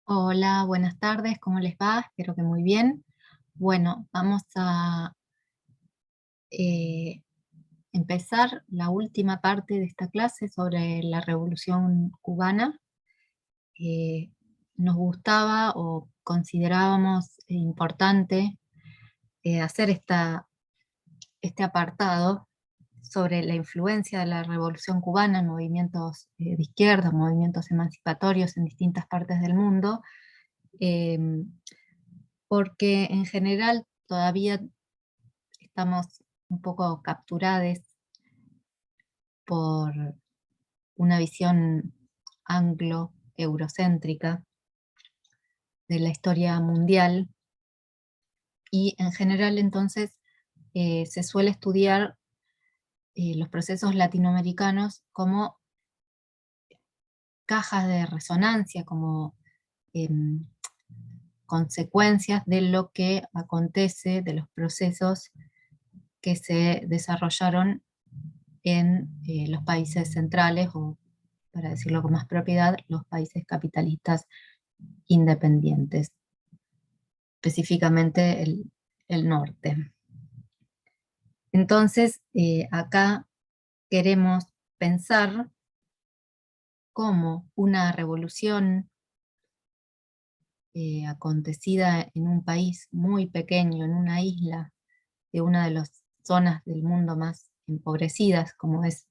Hola, buenas tardes, ¿cómo les va? Espero que muy bien. Bueno, vamos a eh, empezar la última parte de esta clase sobre la Revolución Cubana. Eh, Nos gustaba o considerábamos importante hacer este apartado sobre la influencia de la Revolución Cubana en movimientos de izquierda, movimientos emancipatorios en distintas partes del mundo. em, Porque en general todavía estamos un poco capturados por una visión anglo-eurocéntrica de la historia mundial, y en general entonces se suele estudiar los procesos latinoamericanos como cajas de resonancia, como em, consecuencias de lo que acontece, de los procesos que se desarrollaron en los países centrales, o para decirlo con más propiedad, los países capitalistas independientes, específicamente el norte. Entonces, acá queremos pensar cómo una revolución acontecida en un país muy pequeño, en una isla de una de las zonas del mundo más empobrecidas, como es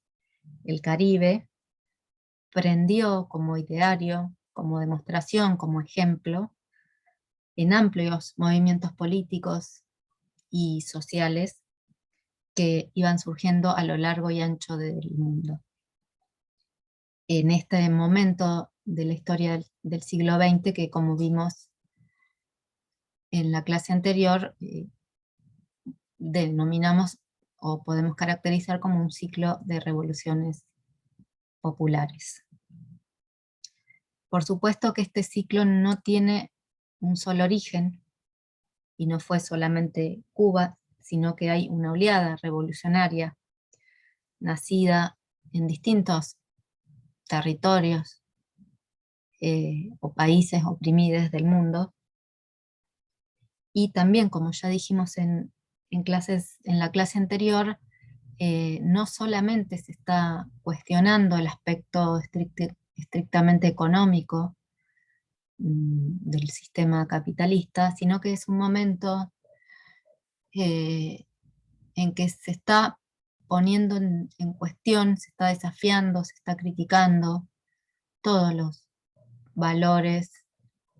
el Caribe, prendió como ideario, como demostración, como ejemplo, en amplios movimientos políticos y sociales que iban surgiendo a lo largo y ancho del mundo. En este momento de la historia del siglo XX, que como vimos en la clase anterior, denominamos o podemos caracterizar como un ciclo de revoluciones populares. Por supuesto que este ciclo no tiene un solo origen, y no fue solamente Cuba, sino que hay una oleada revolucionaria nacida en distintos territorios o países oprimidos del mundo. Y también, como ya dijimos en la clase anterior, no solamente se está cuestionando el aspecto estrictamente económico del sistema capitalista, sino que es un momento eh, en que se está poniendo en cuestión, se está desafiando, se está criticando todos los valores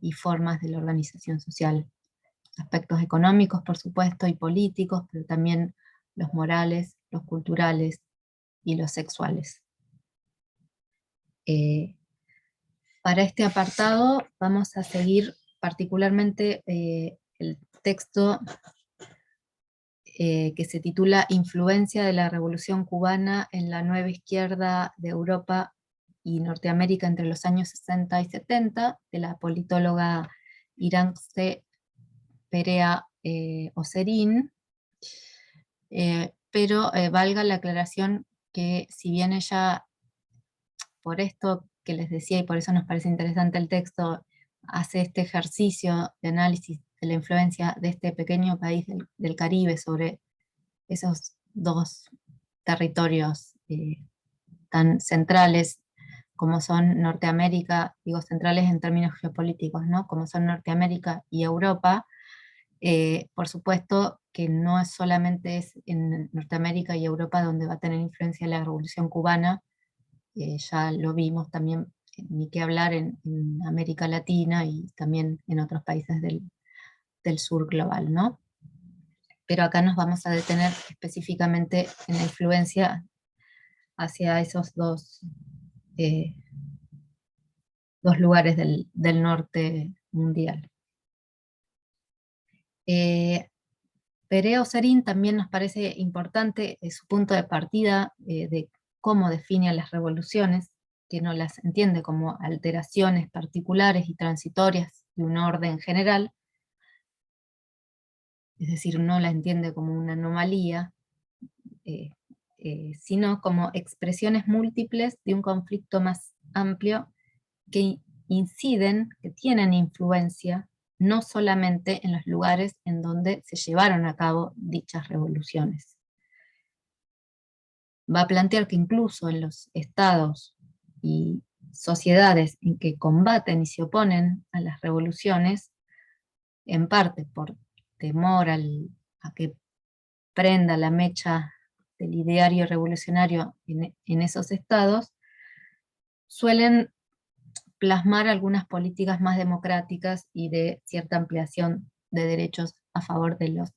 y formas de la organización social. Aspectos económicos, por supuesto, y políticos, pero también los morales, los culturales y los sexuales. Eh, para este apartado vamos a seguir particularmente el texto que se titula Influencia de la Revolución Cubana en la nueva izquierda de Europa y Norteamérica entre los años 60 y 70, de la politóloga Iranxe Perea Oserín. Pero valga la aclaración que, si bien ella, por esto que les decía y por eso nos parece interesante el texto, hace este ejercicio de análisis de la influencia de este pequeño país del Caribe sobre esos dos territorios tan centrales como son Norteamérica, digo centrales en términos geopolíticos, ¿no? Como son Norteamérica y Europa. Por supuesto que no es solamente en Norteamérica y Europa donde va a tener influencia la Revolución Cubana. Ya lo vimos también, ni qué hablar en América Latina y también en otros países del sur global, ¿no? Pero acá nos vamos a detener específicamente en la influencia hacia esos eh, dos lugares del norte mundial. Eh, Perea Oserín también nos parece importante su punto de partida de cómo define a las revoluciones, que no las entiende como alteraciones particulares y transitorias de un orden general, es decir, no la entiende como una anomalía, eh, sino como expresiones múltiples de un conflicto más amplio que inciden, que tienen influencia, no solamente en los lugares en donde se llevaron a cabo dichas revoluciones. Va a plantear que incluso en los estados y sociedades en que combaten y se oponen a las revoluciones, en parte por temor a que prenda la mecha del ideario revolucionario en esos estados, suelen plasmar algunas políticas más democráticas y de cierta ampliación de derechos a favor de los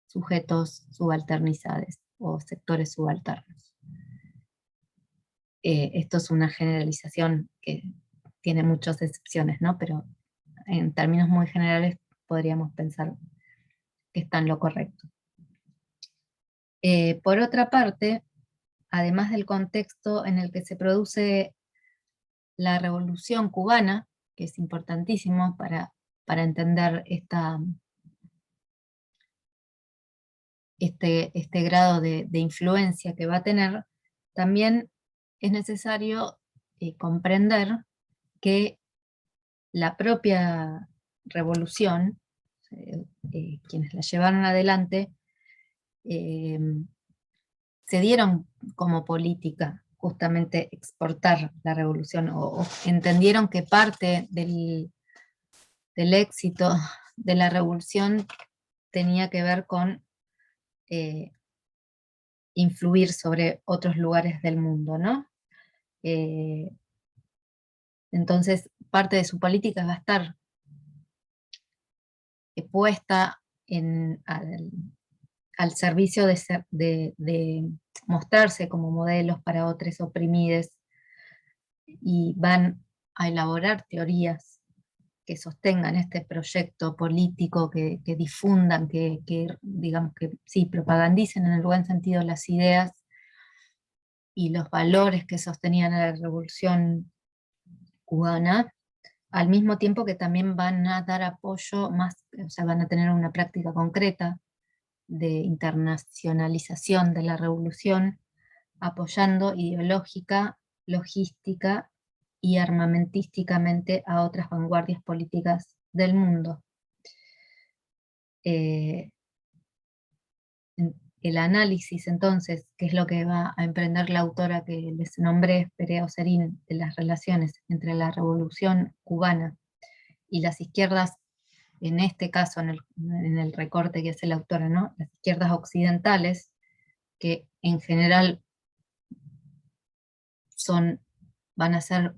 sujetos subalternizados o sectores subalternos. Esto es una generalización que tiene muchas excepciones, ¿no? Pero en términos muy generales podríamos pensar que está en lo correcto. Por otra parte, además del contexto en el que se produce la Revolución Cubana, que es importantísimo para entender este grado de influencia que va a tener, también es necesario comprender que la propia revolución, quienes la llevaron adelante, se dieron como política justamente exportar la revolución, o entendieron que parte del éxito de la revolución tenía que ver con influir sobre otros lugares del mundo, ¿no? Entonces, parte de su política va a estar puesta al servicio de mostrarse como modelos para otros oprimidos, y van a elaborar teorías que sostengan este proyecto político, que difundan, digamos que sí, propagandicen en el buen sentido las ideas y los valores que sostenían a la revolución cubana, al mismo tiempo que también van a dar apoyo más, o sea, van a tener una práctica concreta de internacionalización de la revolución, apoyando ideológica, logística y armamentísticamente a otras vanguardias políticas del mundo. El análisis, entonces, que es lo que va a emprender la autora que les nombré, Perea Oserín, de las relaciones entre la Revolución Cubana y las izquierdas, en este caso, en el recorte que hace la autora, ¿no? Las izquierdas occidentales, que en general van a ser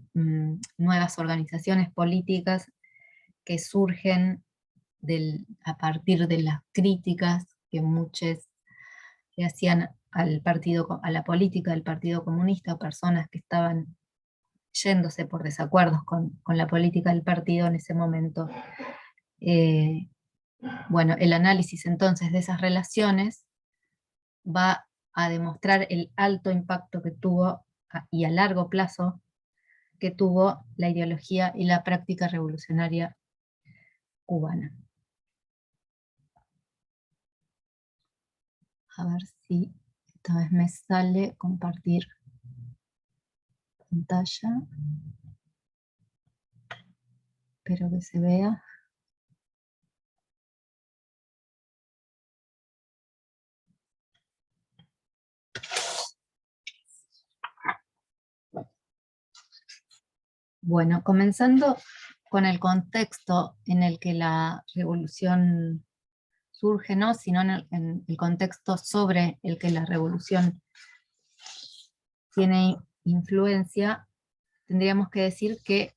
nuevas organizaciones políticas que surgen a partir de las críticas que muchos le hacían a la política del Partido Comunista, o personas que estaban yéndose por desacuerdos con la política del partido en ese momento. Bueno, el análisis entonces de esas relaciones va a demostrar el alto impacto que tuvo y a largo plazo que tuvo la ideología y la práctica revolucionaria cubana. A ver si esta vez me sale compartir pantalla. Espero que se vea. Bueno, comenzando con el contexto en el que la revolución surge, no, sino en el contexto sobre el que la revolución tiene influencia, tendríamos que decir que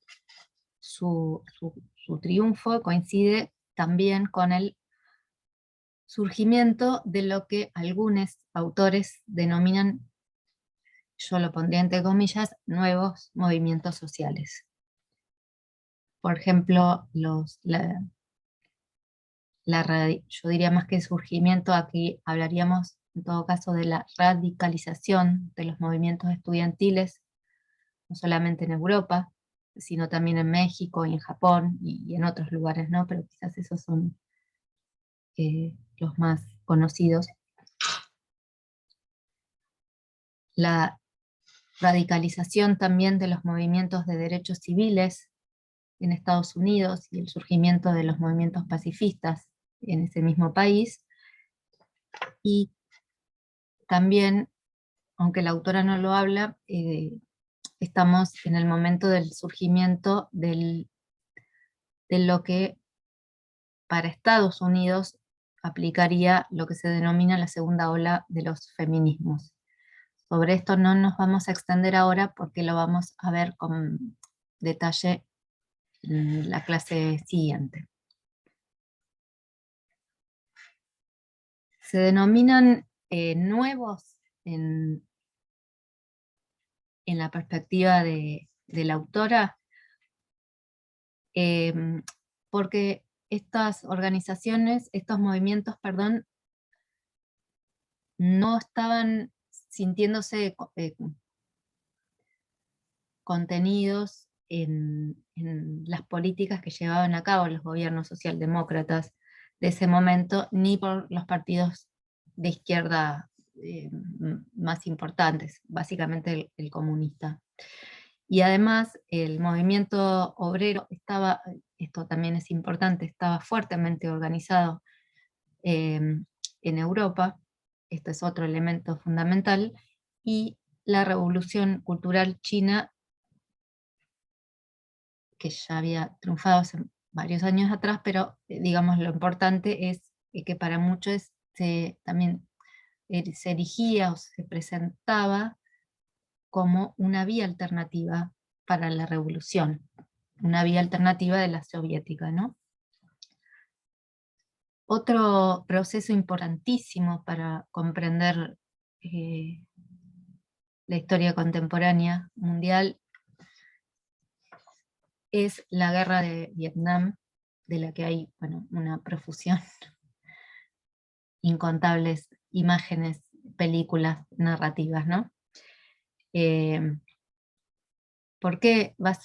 su triunfo coincide también con el surgimiento de lo que algunos autores denominan, yo lo pondría entre comillas, nuevos movimientos sociales. Por ejemplo, yo diría más que surgimiento, aquí hablaríamos en todo caso de la radicalización de los movimientos estudiantiles, no solamente en Europa, sino también en México y en Japón y en otros lugares, ¿no? Pero quizás esos son los más conocidos. La radicalización también de los movimientos de derechos civiles, en Estados Unidos y el surgimiento de los movimientos pacifistas en ese mismo país, y también, aunque la autora no lo habla, estamos en el momento del surgimiento de lo que para Estados Unidos aplicaría lo que se denomina la segunda ola de los feminismos. Sobre esto no nos vamos a extender ahora porque lo vamos a ver con detalle en la clase siguiente. Se denominan nuevos en la perspectiva de la autora, porque estas organizaciones, estos movimientos, perdón, no estaban sintiéndose contenidos en las políticas que llevaban a cabo los gobiernos socialdemócratas de ese momento, ni por los partidos de izquierda más importantes, básicamente el comunista. Y además el movimiento obrero estaba, esto también es importante, estaba fuertemente organizado en Europa, esto es otro elemento fundamental, y la revolución cultural china, que ya había triunfado hace varios años atrás, pero digamos lo importante es que para muchos también se erigía o se presentaba como una vía alternativa para la revolución, una vía alternativa de la soviética, ¿no? Otro proceso importantísimo para comprender la historia contemporánea mundial es la guerra de Vietnam, de la que hay, bueno, una profusión, incontables imágenes, películas, narrativas, ¿no? ¿Por qué va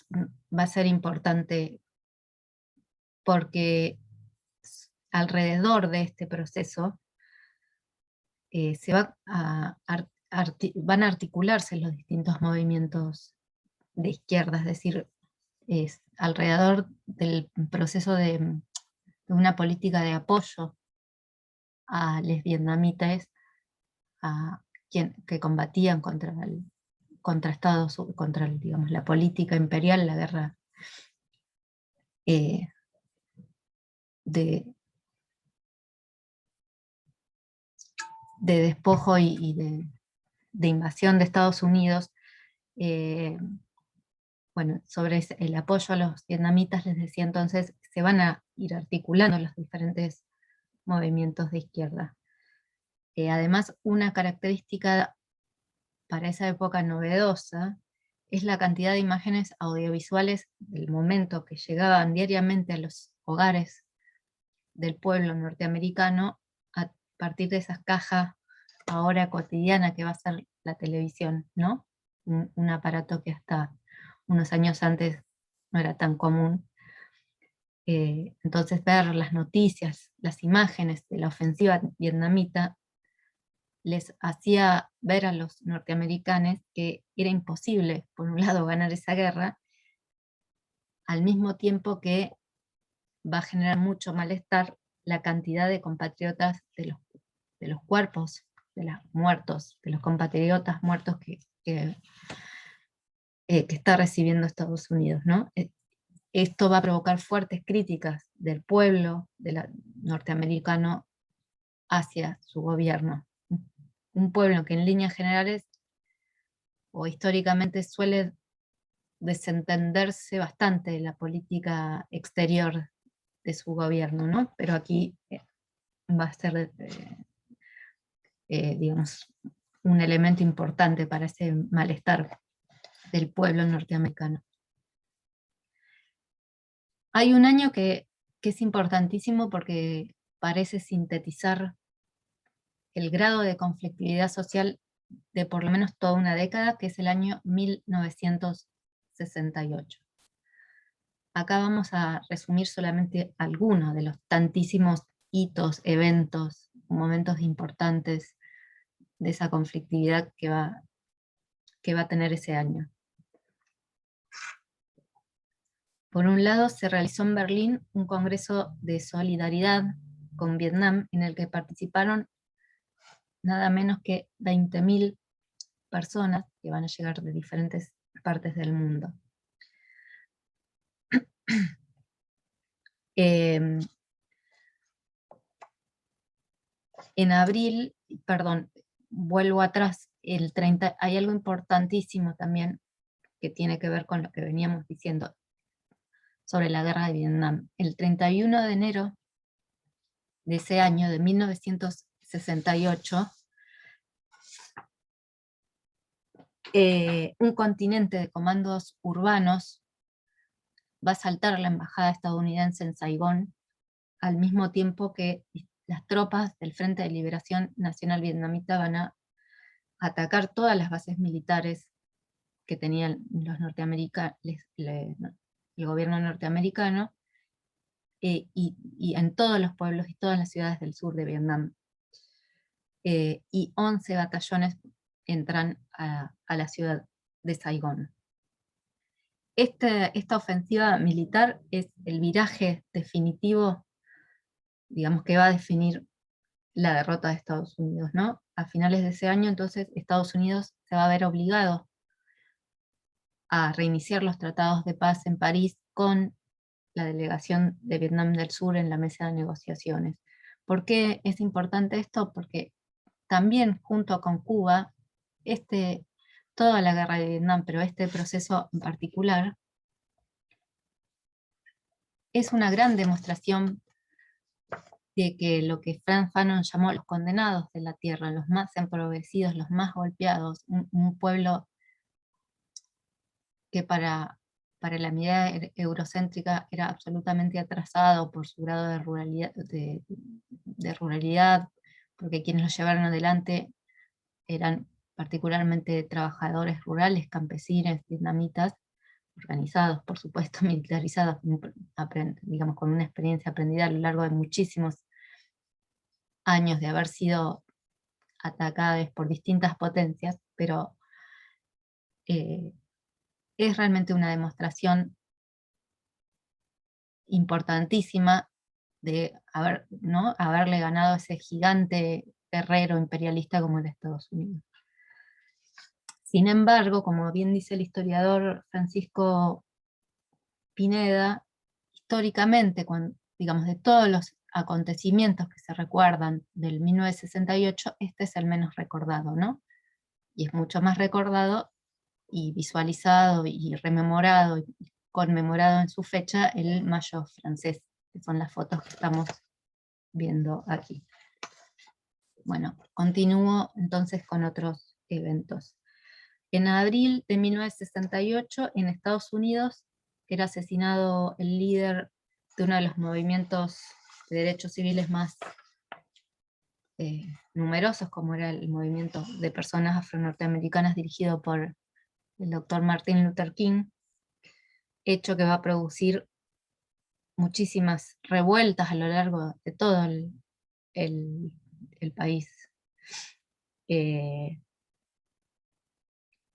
a ser importante? Porque alrededor de este proceso van a articularse los distintos movimientos de izquierda, es decir, alrededor del proceso de una política de apoyo a los vietnamitas, que combatían contra digamos, la política imperial, la guerra de despojo y de invasión de Estados Unidos. Bueno, sobre el apoyo a los vietnamitas, les decía entonces, se van a ir articulando los diferentes movimientos de izquierda. Además, una característica para esa época novedosa es la cantidad de imágenes audiovisuales del momento que llegaban diariamente a los hogares del pueblo norteamericano a partir de esas cajas ahora cotidiana que va a ser la televisión, ¿no? Un aparato que hasta unos años antes no era tan común. Entonces ver las noticias, las imágenes de la ofensiva vietnamita les hacía ver a los norteamericanos que era imposible, por un lado, ganar esa guerra, al mismo tiempo que va a generar mucho malestar la cantidad de compatriotas de los cuerpos de los muertos, de los compatriotas muertos que está recibiendo Estados Unidos, ¿no? Esto va a provocar fuertes críticas del pueblo norteamericano hacia su gobierno. Un pueblo que en líneas generales o históricamente suele desentenderse bastante de la política exterior de su gobierno, ¿no? Pero aquí va a ser, digamos, un elemento importante para ese malestar del pueblo norteamericano. Hay un año que es importantísimo porque parece sintetizar el grado de conflictividad social de por lo menos toda una década, que es el año 1968. Acá vamos a resumir solamente algunos de los tantísimos hitos, eventos, momentos importantes de esa conflictividad que va a tener ese año. Por un lado, se realizó en Berlín un congreso de solidaridad con Vietnam, en el que participaron nada menos que 20.000 personas que van a llegar de diferentes partes del mundo. En abril, perdón, vuelvo atrás, hay algo importantísimo también que tiene que ver con lo que veníamos diciendo sobre la guerra de Vietnam. El 31 de enero de ese año, de 1968, un contingente de comandos urbanos va a asaltar a la embajada estadounidense en Saigón, al mismo tiempo que las tropas del Frente de Liberación Nacional Vietnamita van a atacar todas las bases militares que tenían los norteamericanos, el gobierno norteamericano, y en todos los pueblos y todas las ciudades del sur de Vietnam. Y 11 batallones entran a la ciudad de Saigón. Esta ofensiva militar es el viraje definitivo, digamos, que va a definir la derrota de Estados Unidos, ¿no? A finales de ese año, entonces, Estados Unidos se va a ver obligado a reiniciar los tratados de paz en París con la delegación de Vietnam del Sur en la mesa de negociaciones. ¿Por qué es importante esto? Porque también junto con Cuba, toda la guerra de Vietnam, pero este proceso en particular, es una gran demostración de que lo que Franz Fanon llamó los condenados de la tierra, los más empobrecidos, los más golpeados, un pueblo que para la mirada eurocéntrica era absolutamente atrasado por su grado de ruralidad, porque quienes lo llevaron adelante eran particularmente trabajadores rurales, campesinos, vietnamitas, organizados, por supuesto, militarizados, digamos, con una experiencia aprendida a lo largo de muchísimos años de haber sido atacados por distintas potencias, pero eh, es realmente una demostración importantísima de haberle ganado a ese gigante guerrero imperialista como era Estados Unidos. Sin embargo, como bien dice el historiador Francisco Pineda, históricamente, digamos, de todos los acontecimientos que se recuerdan del 1968, este es el menos recordado, ¿no? Y es mucho más recordado y visualizado y rememorado y conmemorado en su fecha el Mayo francés, que son las fotos que estamos viendo aquí. Bueno, continúo entonces con otros eventos. En abril de 1968, en Estados Unidos, era asesinado el líder de uno de los movimientos de derechos civiles más numerosos, como era el movimiento de personas afro-norteamericanas dirigido por el doctor Martin Luther King, hecho que va a producir muchísimas revueltas a lo largo de todo el país, eh,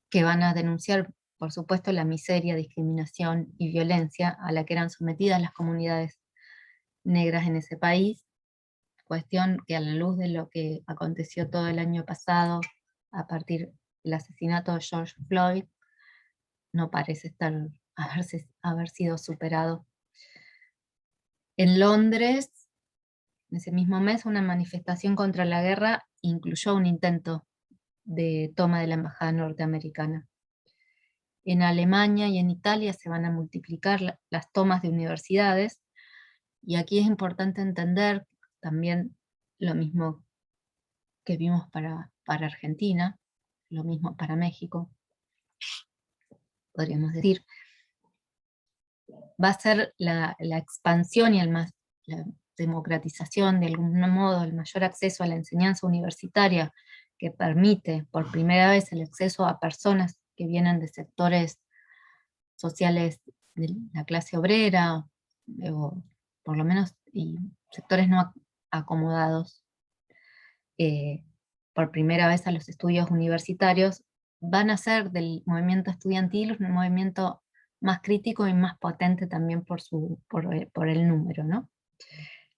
que van a denunciar, por supuesto, la miseria, discriminación y violencia a la que eran sometidas las comunidades negras en ese país, cuestión que a la luz de lo que aconteció todo el año pasado, a partir del asesinato de George Floyd, no parece haber sido superado. En Londres, en ese mismo mes, una manifestación contra la guerra incluyó un intento de toma de la embajada norteamericana. En Alemania y en Italia se van a multiplicar las tomas de universidades, y aquí es importante entender también lo mismo que vimos para Argentina, lo mismo para México, podríamos decir, va a ser la expansión y la democratización, de algún modo, el mayor acceso a la enseñanza universitaria, que permite por primera vez el acceso a personas que vienen de sectores sociales de la clase obrera, o por lo menos y sectores no acomodados, por primera vez a los estudios universitarios, van a ser del movimiento estudiantil un movimiento más crítico y más potente también por el número, ¿no?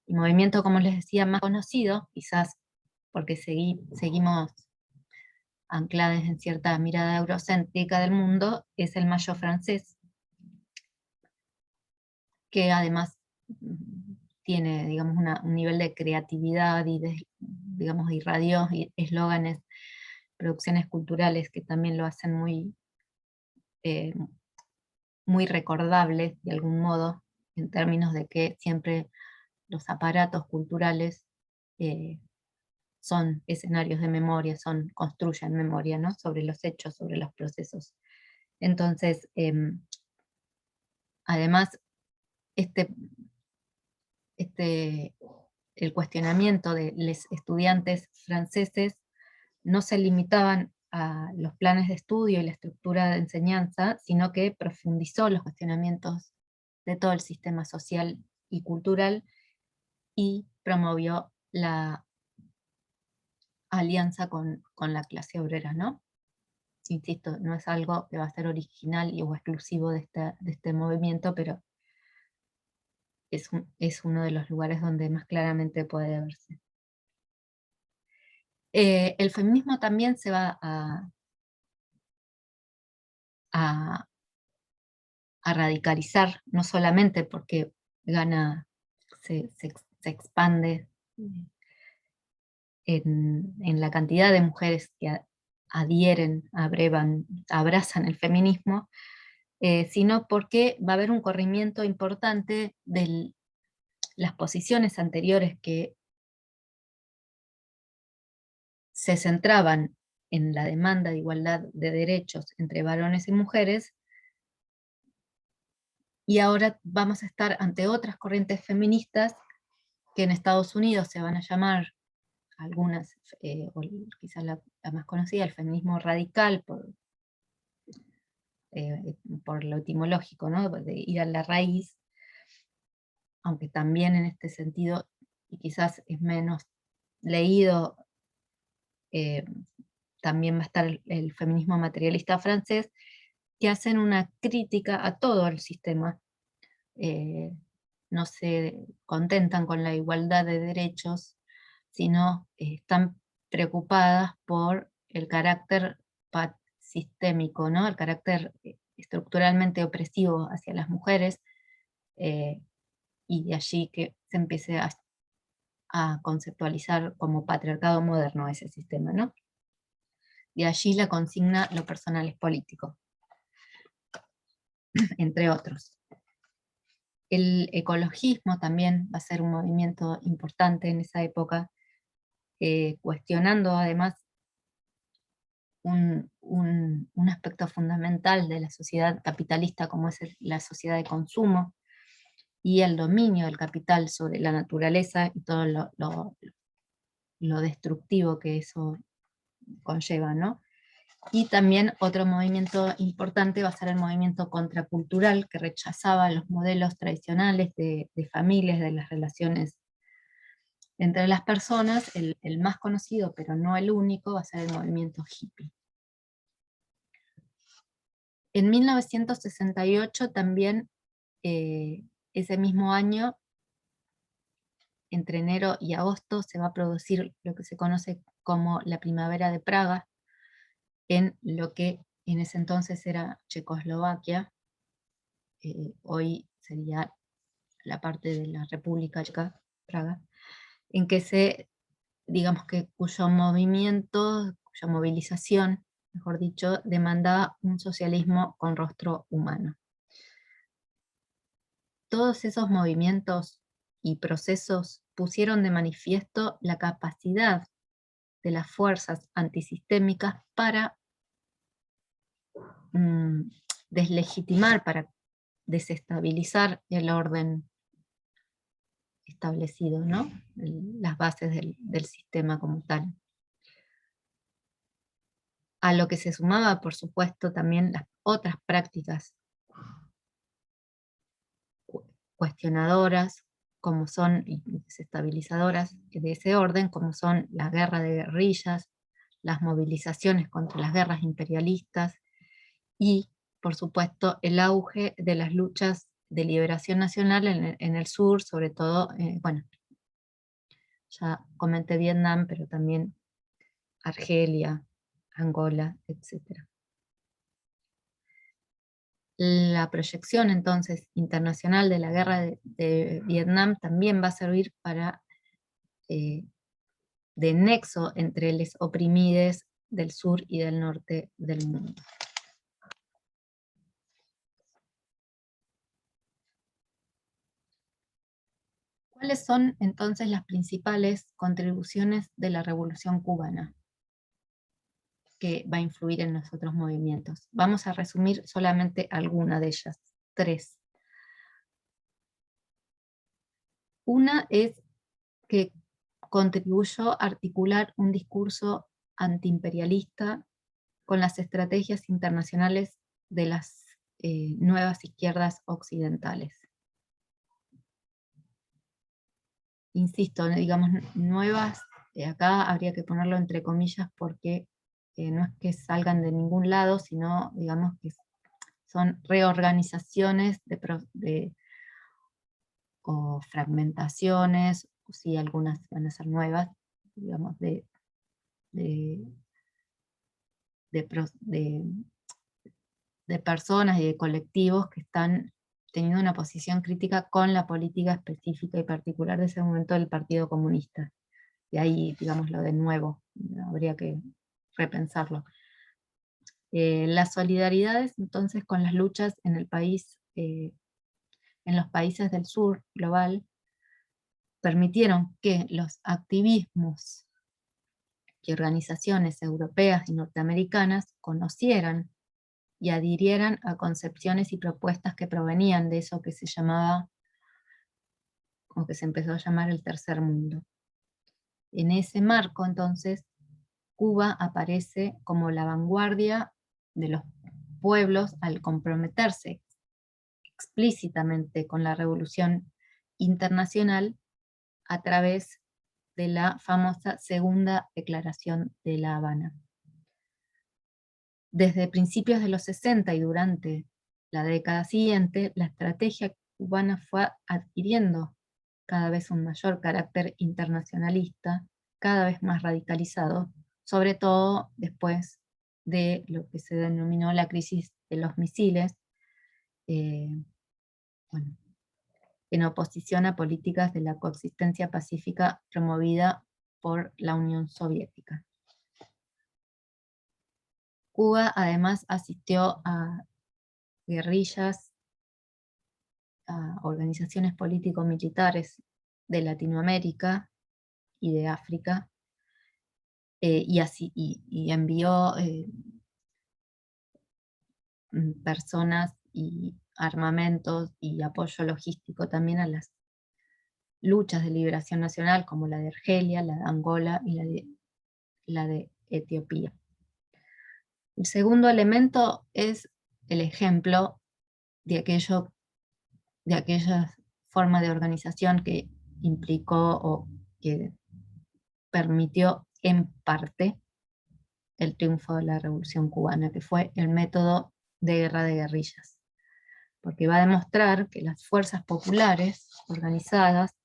El movimiento, como les decía, más conocido, quizás porque seguimos ancladas en cierta mirada eurocéntrica del mundo, es el Mayo francés, que además tiene, digamos, un nivel de creatividad y digamos, irradió eslóganes, producciones culturales que también lo hacen eh, muy recordable, de algún modo, en términos de que siempre los aparatos culturales eh, son escenarios de memoria, construyen memoria, ¿no? Sobre los hechos, sobre los procesos. Entonces, además, este, este, el cuestionamiento de los estudiantes franceses no se limitaban a los planes de estudio y la estructura de enseñanza, sino que profundizó los cuestionamientos de todo el sistema social y cultural y promovió la alianza con la clase obrera, ¿no? Insisto, no es algo que va a ser original o exclusivo de este movimiento, pero es uno de los lugares donde más claramente puede verse. El feminismo también se va a radicalizar, no solamente porque se expande en la cantidad de mujeres que adhieren, abrazan el feminismo, sino porque va a haber un corrimiento importante de las posiciones anteriores que se centraban en la demanda de igualdad de derechos entre varones y mujeres, y ahora vamos a estar ante otras corrientes feministas que en Estados Unidos se van a llamar algunas, o quizás la más conocida, el feminismo radical, por lo etimológico, ¿no? De ir a la raíz, aunque también en este sentido, y quizás es menos leído, eh, también va a estar el feminismo materialista francés, que hacen una crítica a todo el sistema. No se contentan con la igualdad de derechos, sino están preocupadas por el carácter sistémico, ¿no? El carácter estructuralmente opresivo hacia las mujeres, eh, y de allí que se empiece a conceptualizar como patriarcado moderno ese sistema, ¿no? De allí la consigna lo personal es político, entre otros. El ecologismo también va a ser un movimiento importante en esa época, cuestionando además un aspecto fundamental de la sociedad capitalista como es la sociedad de consumo y el dominio del capital sobre la naturaleza y todo lo destructivo que eso conlleva, ¿no? Y también otro movimiento importante va a ser el movimiento contracultural, que rechazaba los modelos tradicionales de familias, de las relaciones entre las personas. El más conocido, pero no el único, va a ser el movimiento hippie. En 1968 también, ese mismo año, entre enero y agosto, se va a producir lo que se conoce como la Primavera de Praga, en lo que en ese entonces era Checoslovaquia, hoy sería la parte de la República Checa, Praga, en que digamos que cuyo movimiento, cuya movilización, mejor dicho, demandaba un socialismo con rostro humano. Todos esos movimientos y procesos pusieron de manifiesto la capacidad de las fuerzas antisistémicas para deslegitimar, para desestabilizar el orden establecido, ¿no? Las bases del sistema como tal. A lo que se sumaba, por supuesto, también las otras prácticas cuestionadoras, como son, y desestabilizadoras de ese orden, como son la guerra de guerrillas, las movilizaciones contra las guerras imperialistas, y por supuesto, el auge de las luchas de liberación nacional en el sur, sobre todo, bueno, ya comenté Vietnam, pero también Argelia, Angola, etc. La proyección entonces internacional de la guerra de Vietnam también va a servir para de nexo entre los oprimidos del sur y del norte del mundo. ¿Cuáles son entonces las principales contribuciones de la Revolución Cubana que va a influir en los otros movimientos? Vamos a resumir solamente alguna de ellas, 3. Una es que contribuyó a articular un discurso antiimperialista con las estrategias internacionales de las nuevas izquierdas occidentales. Insisto, digamos, nuevas, acá habría que ponerlo entre comillas porque no es que salgan de ningún lado, sino, digamos, que son reorganizaciones o fragmentaciones, o sí, algunas van a ser nuevas, digamos, de, de, de personas y de colectivos que están teniendo una posición crítica con la política específica y particular de ese momento del Partido Comunista. De ahí, digamos, lo de nuevo, habría que repensarlo. Las solidaridades, entonces, con las luchas en el país, en los países del sur global, permitieron que los activismos y organizaciones europeas y norteamericanas conocieran y adhirieran a concepciones y propuestas que provenían de eso que se llamaba, o que se empezó a llamar el tercer mundo. En ese marco, entonces, Cuba aparece como la vanguardia de los pueblos al comprometerse explícitamente con la revolución internacional a través de la famosa Segunda Declaración de La Habana. Desde principios de los 60 y durante la década siguiente, la estrategia cubana fue adquiriendo cada vez un mayor carácter internacionalista, cada vez más radicalizado, sobre todo después de lo que se denominó la crisis de los misiles, bueno, en oposición a políticas de la coexistencia pacífica promovida por la Unión Soviética. Cuba además asistió a guerrillas, a organizaciones político-militares de Latinoamérica y de África, y envió personas y armamentos y apoyo logístico también a las luchas de liberación nacional, como la de Argelia, la de Angola y la de Etiopía. El segundo elemento es el ejemplo de aquella forma de organización que implicó o que permitió en parte el triunfo de la Revolución Cubana, que fue el método de guerra de guerrillas, porque va a demostrar que las fuerzas populares organizadas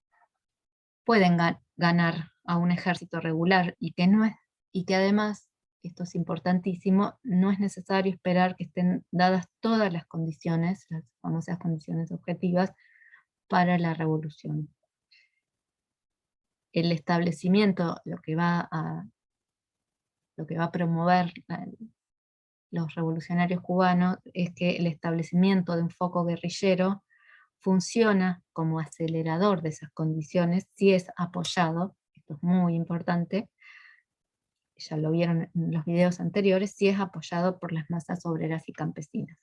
pueden ganar a un ejército regular y que además, esto es importantísimo, no es necesario esperar que estén dadas todas las condiciones, las famosas condiciones objetivas, para la revolución. El establecimiento, lo que va a promover los revolucionarios cubanos es que el establecimiento de un foco guerrillero funciona como acelerador de esas condiciones si es apoyado, esto es muy importante, ya lo vieron en los videos anteriores, si es apoyado por las masas obreras y campesinas.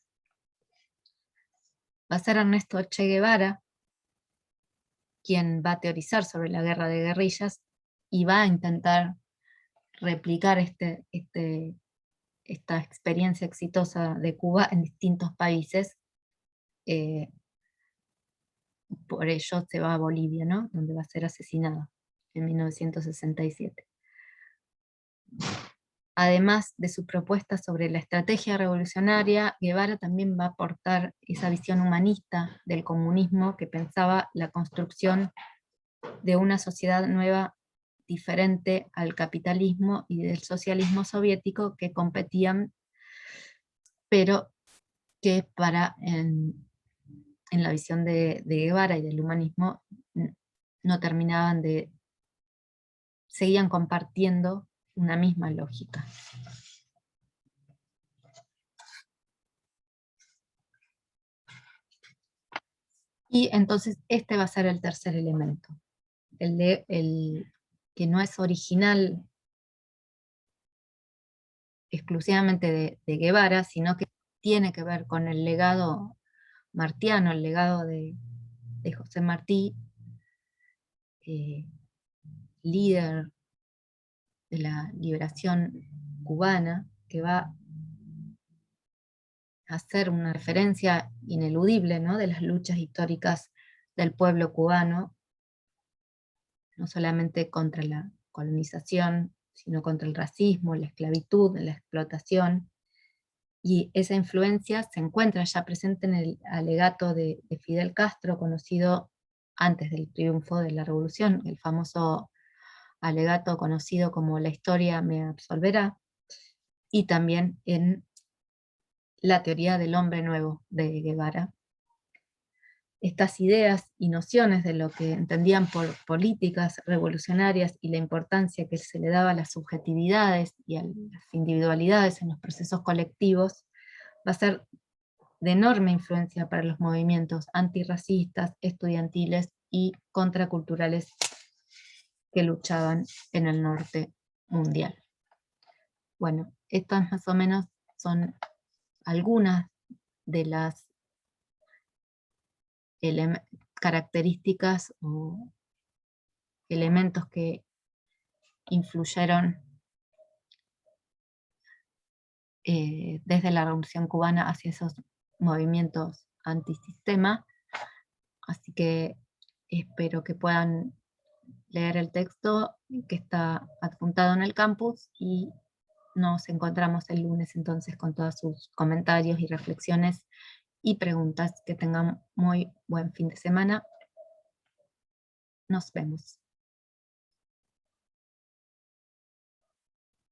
Va a ser Ernesto Che Guevara quien va a teorizar sobre la guerra de guerrillas y va a intentar replicar esta experiencia exitosa de Cuba en distintos países. Por ello se va a Bolivia, ¿no? Donde va a ser asesinado en 1967. además de su propuesta sobre la estrategia revolucionaria, Guevara también va a aportar esa visión humanista del comunismo que pensaba la construcción de una sociedad nueva diferente al capitalismo y del socialismo soviético que competían, pero que en la visión de Guevara y del humanismo no terminaban seguían compartiendo una misma lógica. Y entonces este va a ser el tercer elemento, el que no es original exclusivamente de Guevara, sino que tiene que ver con el legado martiano, el legado de José Martí, líder de la liberación cubana, que va a hacer una referencia ineludible, ¿no?, de las luchas históricas del pueblo cubano, no solamente contra la colonización, sino contra el racismo, la esclavitud, la explotación, y esa influencia se encuentra ya presente en el alegato de Fidel Castro, conocido antes del triunfo de la revolución, el famoso alegato conocido como "La historia me absolverá", y también en la teoría del hombre nuevo de Guevara. Estas ideas y nociones de lo que entendían por políticas revolucionarias y la importancia que se le daba a las subjetividades y a las individualidades en los procesos colectivos, va a ser de enorme influencia para los movimientos antirracistas, estudiantiles y contraculturales que luchaban en el norte mundial. Bueno, estas más o menos son algunas de las características o elementos que influyeron desde la Revolución Cubana hacia esos movimientos antisistema. Así que espero que puedan leer el texto que está adjuntado en el campus, y nos encontramos el lunes entonces con todos sus comentarios y reflexiones y preguntas. Que tengan muy buen fin de semana. Nos vemos.